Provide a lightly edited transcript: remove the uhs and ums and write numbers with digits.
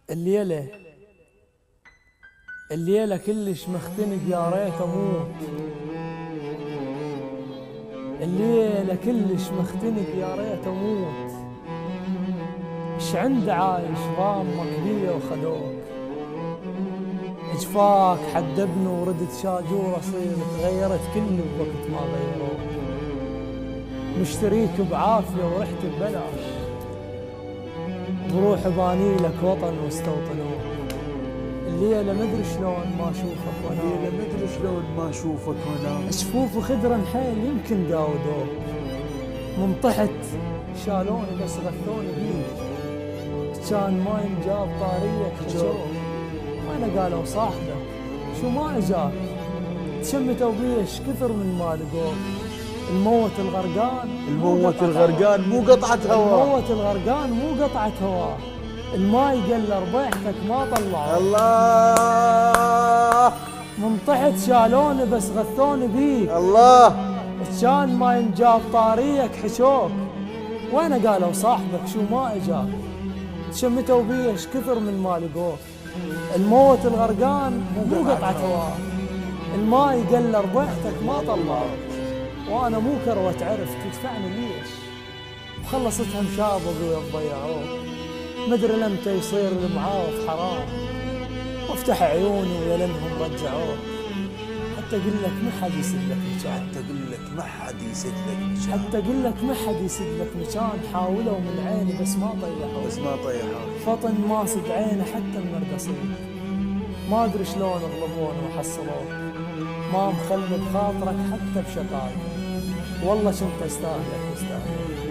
الليلة الليلة كلش مختنق يا ريت أموت. الليلة كلش مختنق يا ريت أموت. إيش عند عايش ضامك بيا وخذوك. إجفاك حدبني وردت شاجور أصير تغيرت كل بوقت ما غيروك. مشتريك بعافية ورحت ببلاش، بروح بانيلك وطن واستوطنوك. الليلة مدري شلون ما اشوفك وانا، الليلة مدري شلون ما اشوفك وانا. جفوف خضرا حيل يمكن داودوك. من طحت شالوني بس غثوني بيك، كان ما ينجاب طاريك حجوك. وانا قالوا صاحبك شو ما اجاك، تشمتوا بيش كثر من ما لقوك. الموت الغرقان الموت الغرقان مو قطعة هوا، الموت الغرقان مو قطعة هوا. الماي قل ربيحتك ما طلعوا. الله من طحت شالوني بس غثوني بيك، الله كان ما ينجاب طاريك حشوك. وانا قالوا صاحبك شو ما اجاك، تشمتوا بيش كثر من ما لقوك. الموت الغرقان مو قطعة هوا، الماي قل ربيحتك ما طلعوا. وانا مو كروة عرف تدفعني ليش، وخلصتها مشابه ويضيعوك. مدري لمتى يصير المعاوض حرام، وافتح عيوني ويا لانهم رجعوك. حتى اقول لك ما حد يسد لك مكان، حتى اقول لك ما حد يسد لك مكان، حتى اقول لك ما حد يسد لك مكان. حاولوا من عيني بس ما طيحوك، بس ما طيحوك. فطن ما سد عيني حتى المرقصين. ما ادري شلون غلبون وحصلوك، ما مخلي بخاطرك حتى بشقاك. والله كنت استاهلك واستاهلك.